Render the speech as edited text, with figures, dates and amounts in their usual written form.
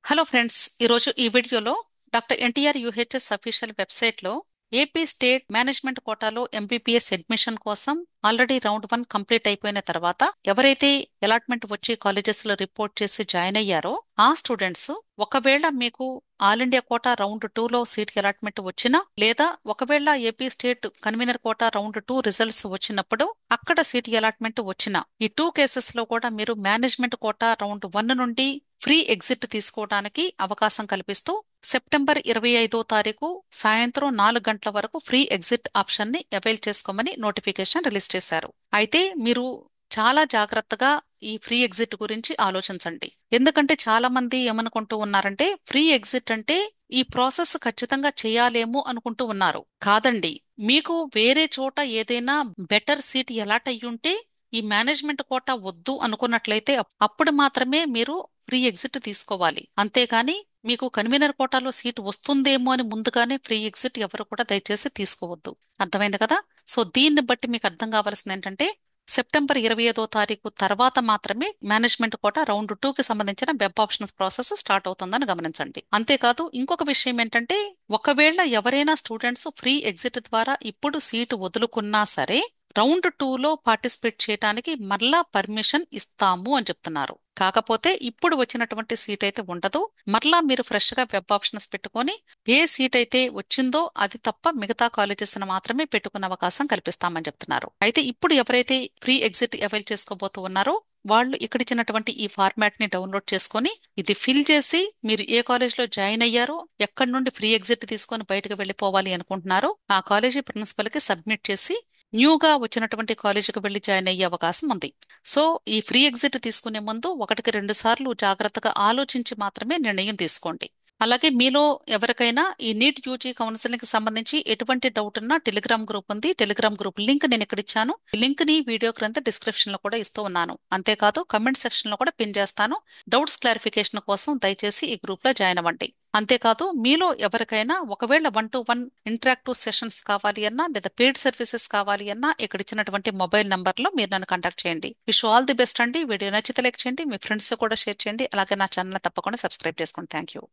Hello friends, ఈరోజు ఈ వీడియోలో డాక్టర్ ఎన్టీఆర్ యూహెచ్ఎస్ అఫీషియల్ వెబ్సైట్లో ఏపీ స్టేట్ మేనేజ్మెంట్ కోటాలో ఎంబీబీఎస్ అడ్మిషన్ కోసం ఆల్రెడీ రౌండ్ 1 కంప్లీట్ అయిపోయిన తర్వాత ఎవరైతే అలాట్మెంట్ వచ్చి కాలేజెస్ లో రిపోర్ట్ చేసి జాయిన్ అయ్యారో ఆ స్టూడెంట్స్ ఒకవేళ మీకు ఆల్ ఇండియా కోటా రౌండ్ 2లో సీట్ అలాట్మెంట్ వచ్చినా లేదా ఒకవేళ AP state convener quota round 2 results వచ్చినప్పుడు అక్కడ సీట్ అలాట్మెంట్ వచ్చిన ఈ 2 కేసెస్ లో కూడా మీరు మేనేజ్మెంట్ కోటా రౌండ్ 1 నుండి ఫ్రీ ఎగ్జిట్ తీసుకోవడానికి అవకాశం కల్పిస్తూ సెప్టెంబర్ 25వ తారీఖు సాయంత్రం 4 గంటల వరకు ఫ్రీ ఎగ్జిట్ ఆప్షన్ ని అవైల్ చేసుకోమని నోటిఫికేషన్ రిలీజ్ చేశారు. అయితే మీరు చాలా జాగ్రత్తగా ఈ ఫ్రీ ఎగ్జిట్ గురించి ఆలోచించండి. ఎందుకంటే చాలా మంది ఏమనుకుంటూ ఉన్నారంటే ఫ్రీ ఎగ్జిట్ అంటే ఈ ప్రాసెస్ ఖచ్చితంగా చేయాలేమో అనుకుంటూ ఉన్నారు. కాదండి, మీకు వేరే చోట ఏదైనా బెటర్ సీట్ అలాట్ అయ్యుంటే ఈ మేనేజ్మెంట్ కోటా వద్దు అనుకున్నట్లయితే అప్పుడు మాత్రమే మీరు ఫ్రీ ఎగ్జిట్ తీసుకోవాలి. అంతేగాని మీకు కన్వీనర్ కోటాలో సీట్ వస్తుందేమో అని ముందుగానే ఫ్రీ ఎగ్జిట్ ఎవరు కూడా దయచేసి తీసుకోవద్దు. అర్థమైంది కదా? సో దీన్ని బట్టి మీకు అర్థం కావాల్సింది ఏంటంటే సెప్టెంబర్ 25వ తారీఖు తర్వాత మాత్రమే మేనేజ్మెంట్ కోటా రౌండ్ 2కి సంబంధించిన వెబ్ ఆప్షన్స్ ప్రాసెస్ స్టార్ట్ అవుతుందని గమనించండి. అంతేకాదు ఇంకొక విషయం ఏంటంటే ఒకవేళ ఎవరైనా స్టూడెంట్స్ ఫ్రీ ఎగ్జిట్ ద్వారా ఇప్పుడు సీటు వదులుకున్నా సరే రౌండ్ 2లో పార్టిసిపేట్ చేయడానికి మరలా పర్మిషన్ ఇస్తాము అని చెప్తున్నారు. కాకపోతే ఇప్పుడు వచ్చినటువంటి సీట్ అయితే ఉండదు. మరలా మీరు ఫ్రెష్ గా వెబ్ ఆప్షన్స్ పెట్టుకొని ఏ సీట్ అయితే వచ్చిందో అది తప్ప మిగతా కాలేజెస్ మాత్రమే పెట్టుకునే అవకాశం కల్పిస్తామని చెప్తున్నారు. అయితే ఇప్పుడు ఎవరైతే ఫ్రీ ఎగ్జిట్ అవైల్ చేసుకోబోతూ ఉన్నారో వాళ్ళు ఇక్కడ ఇచ్చినటువంటి ఈ ఫార్మాట్ ని డౌన్లోడ్ చేసుకొని ఇది ఫిల్ చేసి మీరు ఏ కాలేజ్ లో జాయిన్ అయ్యారో ఎక్కడి నుండి ఫ్రీ ఎగ్జిట్ తీసుకొని బయటకు వెళ్లిపోవాలి అనుకుంటున్నారో ఆ కాలేజీ ప్రిన్సిపల్ కి సబ్మిట్ చేసి న్యూగా వచ్చినటువంటి కాలేజీకి వెళ్లి జాయిన్ అయ్యే అవకాశం ఉంది. సో ఈ ఫ్రీ ఎగ్జిట్ తీసుకునే ముందు 1కి 2 సార్లు జాగ్రత్తగా ఆలోచించి మాత్రమే నిర్ణయం తీసుకోండి. అలాగే మీలో ఎవరికైనా ఈ నీట్ యూజీ కౌన్సిలింగ్ కి సంబంధించి ఎటువంటి డౌట్ ఉన్నా టెలిగ్రామ్ గ్రూప్ ఉంది. టెలిగ్రామ్ గ్రూప్ లింక్ నేను ఇక్కడ ఇచ్చాను. ఈ లింక్ ని వీడియో క్రింద డిస్క్రిప్షన్ లో కూడా ఇస్తూ ఉన్నాను. అంతేకాదు కమెంట్ సెక్షన్ లో కూడా పిన్ చేస్తాను. డౌట్స్ క్లారిఫికేషన్ కోసం దయచేసి ఈ గ్రూప్ లో జాయిన్ అవ్వండి. అంతేకాదు మీలో ఎవరికైనా ఒకవేళ 1-to-1 ఇంటరాక్టివ్ సెషన్స్ కావాలి అన్నా లేదా పెయిడ్ సర్వీసెస్ కావాలి అన్నా ఇక్కడ ఇచ్చినటువంటి మొబైల్ నంబర్ లో మీరు నన్ను కాంటాక్ట్ చేయండి. విష్ ఆల్ ది బెస్ట్ అండి. వీడియో నచ్చితే లైక్ చేయండి, మీ ఫ్రెండ్స్ కూడా షేర్ చేయండి. అలాగే నా ఛానల్ తప్పకుండా సబ్స్క్రైబ్ చేసుకోండి. Thank you.